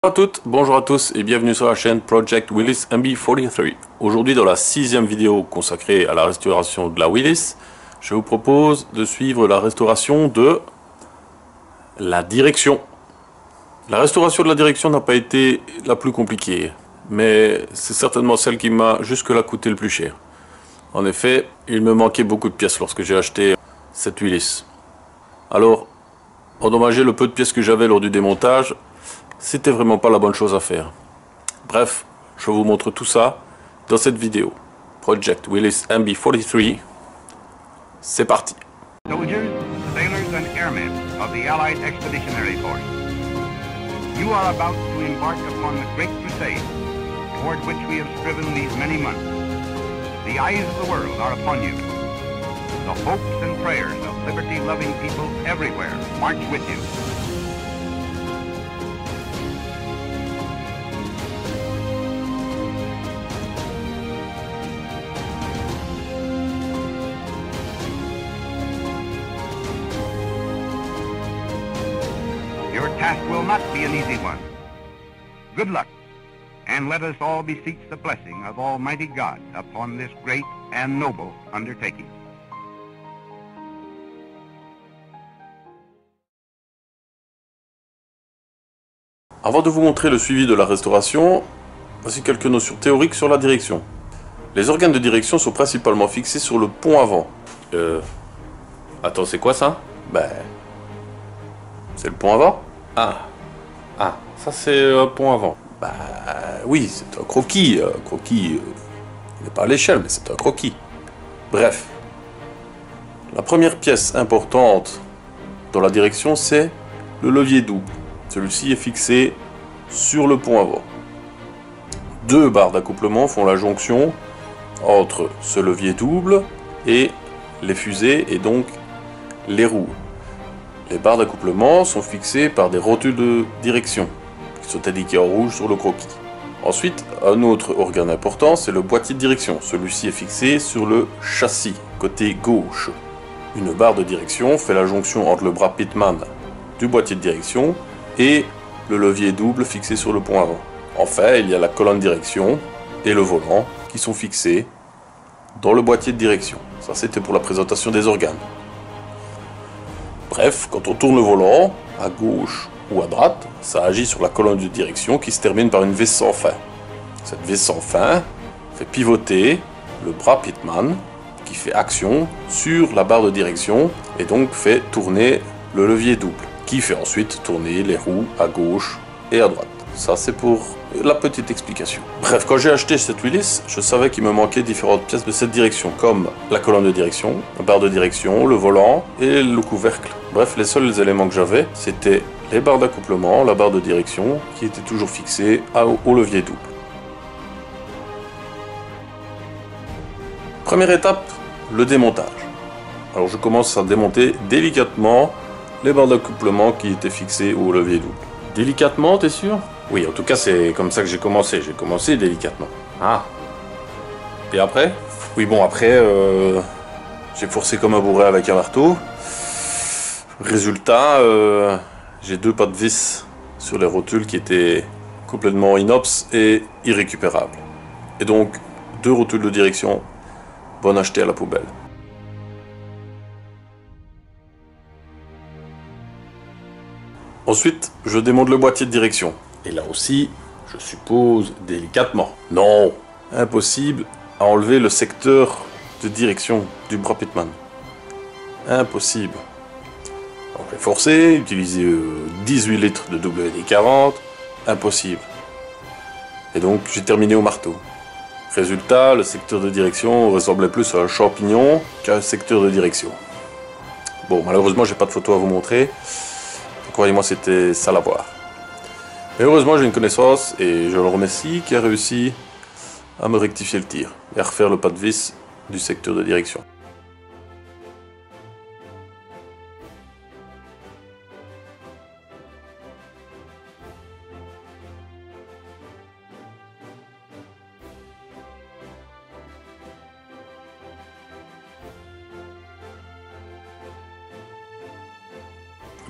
Bonjour à toutes, bonjour à tous et bienvenue sur la chaîne Project Willis MB43. Aujourd'hui dans la 6e vidéo consacrée à la restauration de la Willis, je vous propose de suivre la restauration de la direction. La restauration de la direction n'a pas été la plus compliquée, mais c'est certainement celle qui m'a jusque-là coûté le plus cher. En effet, il me manquait beaucoup de pièces lorsque j'ai acheté cette Willis. Alors, endommager le peu de pièces que j'avais lors du démontage, c'était vraiment pas la bonne chose à faire. Bref, je vous montre tout ça dans cette vidéo. Project Willis MB43, c'est parti. Soldiers, sailors and airmen of the Allied Expeditionary Force, you are about to embark upon the great crusade toward which we have striven these many months. The eyes of the world are upon you. The hopes and prayers of liberty-loving people everywhere march with you. Your task will not be an easy one. Good luck, and let us all beseech the blessing of Almighty God upon this great and noble undertaking. Avant de vous montrer le suivi de la restauration, voici quelques notions théoriques sur la direction. Les organes de direction sont principalement fixés sur le pont avant. Attends, c'est quoi ça? C'est le pont avant? Ah, ça c'est un pont avant. Oui, c'est un croquis. Il n'est pas à l'échelle, mais c'est un croquis. Bref. La première pièce importante dans la direction, c'est le levier double. Celui-ci est fixé sur le pont avant. Deux barres d'accouplement font la jonction entre ce levier double et les fusées et donc les roues. Les barres d'accouplement sont fixées par des rotules de direction qui sont indiquées en rouge sur le croquis. Ensuite, un autre organe important, c'est le boîtier de direction. Celui-ci est fixé sur le châssis, côté gauche. Une barre de direction fait la jonction entre le bras pitman du boîtier de direction et le levier double fixé sur le pont avant. Enfin, il y a la colonne de direction et le volant qui sont fixés dans le boîtier de direction. Ça, c'était pour la présentation des organes. Bref, quand on tourne le volant, à gauche ou à droite, ça agit sur la colonne de direction qui se termine par une vis sans fin. Cette vis sans fin fait pivoter le bras pitman qui fait action sur la barre de direction et donc fait tourner le levier double qui fait ensuite tourner les roues à gauche et à droite. Ça, c'est pour la petite explication. Bref, quand j'ai acheté cette Willis, je savais qu'il me manquait différentes pièces de cette direction, comme la colonne de direction, la barre de direction, le volant et le couvercle. Bref, les seuls éléments que j'avais, c'était les barres d'accouplement, la barre de direction, qui était toujours fixée au levier double. Première étape, le démontage. Alors je commence à démonter délicatement les barres d'accouplement qui étaient fixées au levier double. Délicatement, t'es sûr? Oui, en tout cas, c'est comme ça que j'ai commencé. J'ai commencé délicatement. Ah. Et après? Oui, bon, après, j'ai forcé comme un bourrin avec un marteau. Résultat, j'ai deux pas de vis sur les rotules qui étaient complètement inox et irrécupérables. Et donc, deux rotules de direction, bonne achetée à la poubelle. Ensuite, je démonte le boîtier de direction. Et là aussi, je suppose délicatement. Non, impossible à enlever le secteur de direction du bras pitman. Impossible. Donc j'ai forcé, utilisé 18 litres de WD-40. Impossible. Et donc j'ai terminé au marteau. Résultat, le secteur de direction ressemblait plus à un champignon qu'à un secteur de direction. Bon, malheureusement, j'ai pas de photo à vous montrer. Croyez-moi, c'était sale à voir. Mais heureusement, j'ai une connaissance et je le remercie qui a réussi à me rectifier le tir et à refaire le pas de vis du secteur de direction.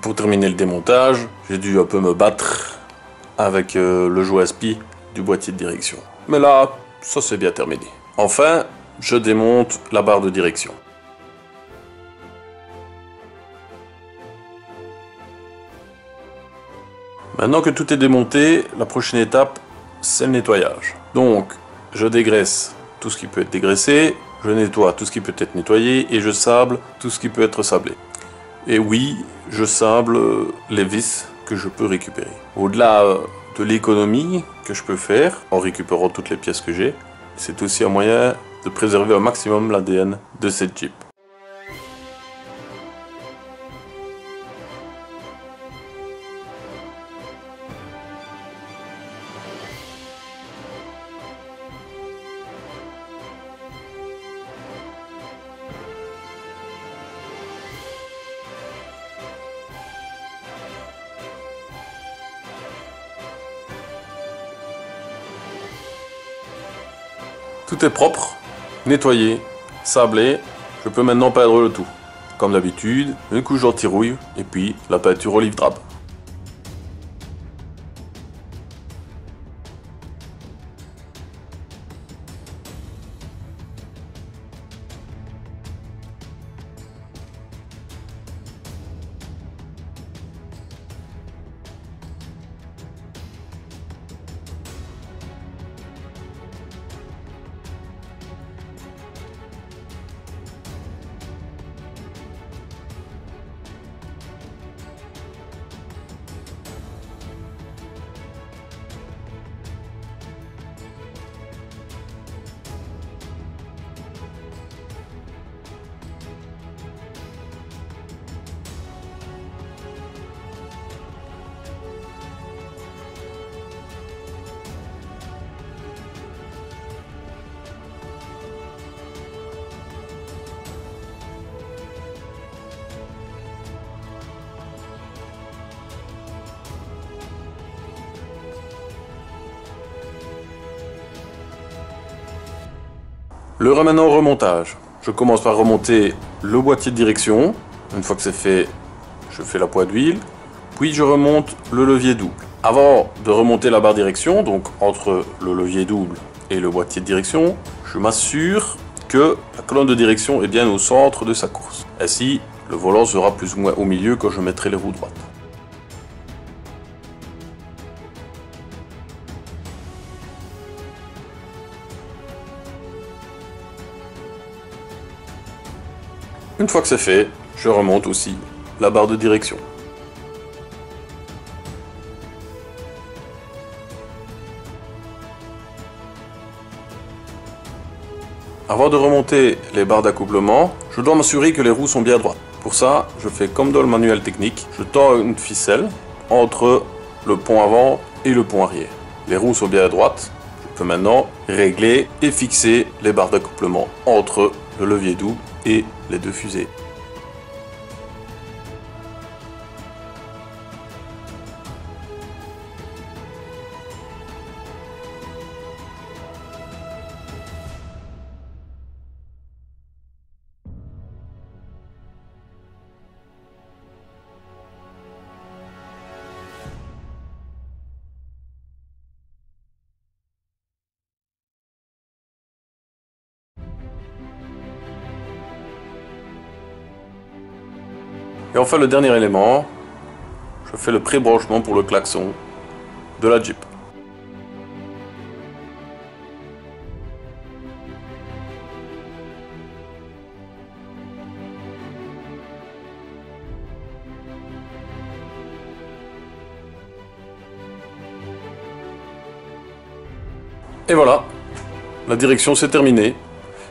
Pour terminer le démontage, j'ai dû un peu me battre avec le jouet SPI du boîtier de direction. Mais là, ça c'est bien terminé. Enfin, je démonte la barre de direction. Maintenant que tout est démonté, la prochaine étape, c'est le nettoyage. Donc, je dégraisse tout ce qui peut être dégraissé, je nettoie tout ce qui peut être nettoyé et je sable tout ce qui peut être sablé. Et oui, je sable les vis que je peux récupérer. Au-delà de l'économie que je peux faire en récupérant toutes les pièces que j'ai, c'est aussi un moyen de préserver au maximum l'ADN de cette Jeep. Tout est propre, nettoyé, sablé, je peux maintenant peindre le tout. Comme d'habitude, une couche d'anti-rouille et puis la peinture olive drab. Le maintenant remontage. Je commence par remonter le boîtier de direction. Une fois que c'est fait, je fais la poids d'huile. Puis je remonte le levier double. Avant de remonter la barre direction, donc entre le levier double et le boîtier de direction, je m'assure que la colonne de direction est bien au centre de sa course. Ainsi, le volant sera plus ou moins au milieu quand je mettrai les roues droites. Une fois que c'est fait, je remonte aussi la barre de direction. Avant de remonter les barres d'accouplement, je dois m'assurer que les roues sont bien droites. Pour ça, je fais comme dans le manuel technique, je tends une ficelle entre le pont avant et le pont arrière. Les roues sont bien droites, je peux maintenant régler et fixer les barres d'accouplement entre le levier double et les deux fusées. Et enfin le dernier élément, je fais le pré-branchement pour le klaxon de la Jeep. Et voilà, la direction c'est terminé.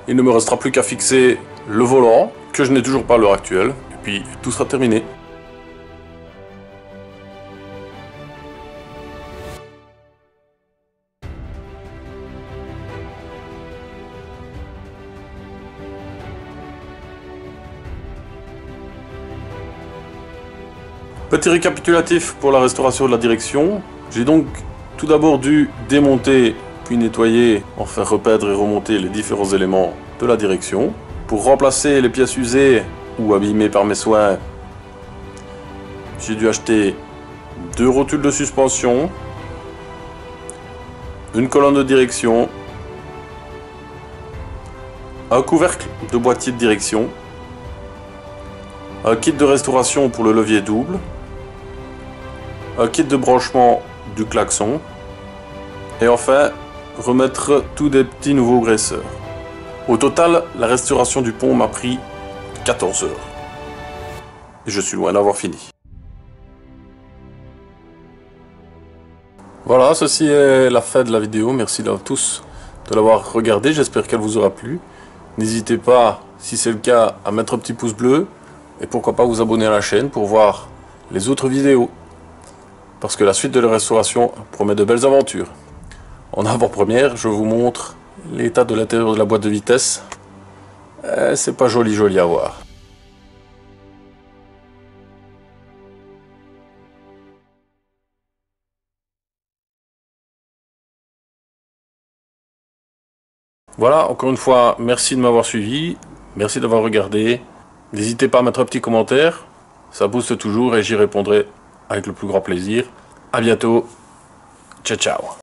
Il ne me restera plus qu'à fixer le volant, que je n'ai toujours pas à l'heure actuelle. Puis tout sera terminé. Petit récapitulatif pour la restauration de la direction. J'ai donc tout d'abord dû démonter puis nettoyer, enfin repeindre et remonter les différents éléments de la direction. Pour remplacer les pièces usées ou abîmées par mes soins, j'ai dû acheter 2 rotules de suspension, une colonne de direction, un couvercle de boîtier de direction, un kit de restauration pour le levier double, un kit de branchement du klaxon, et enfin remettre tous des petits nouveaux graisseurs. Au total, la restauration du pont m'a pris 14 heures. Et je suis loin d'avoir fini. Voilà, ceci est la fin de la vidéo. Merci à tous de l'avoir regardé. J'espère qu'elle vous aura plu. N'hésitez pas, si c'est le cas, à mettre un petit pouce bleu. Et pourquoi pas vous abonner à la chaîne pour voir les autres vidéos. Parce que la suite de la restauration promet de belles aventures. En avant-première, je vous montre l'état de l'intérieur de la boîte de vitesse. C'est pas joli à voir. Voilà, encore une fois, merci de m'avoir suivi. Merci d'avoir regardé. N'hésitez pas à mettre un petit commentaire. Ça booste toujours et j'y répondrai avec le plus grand plaisir. A bientôt. Ciao, ciao.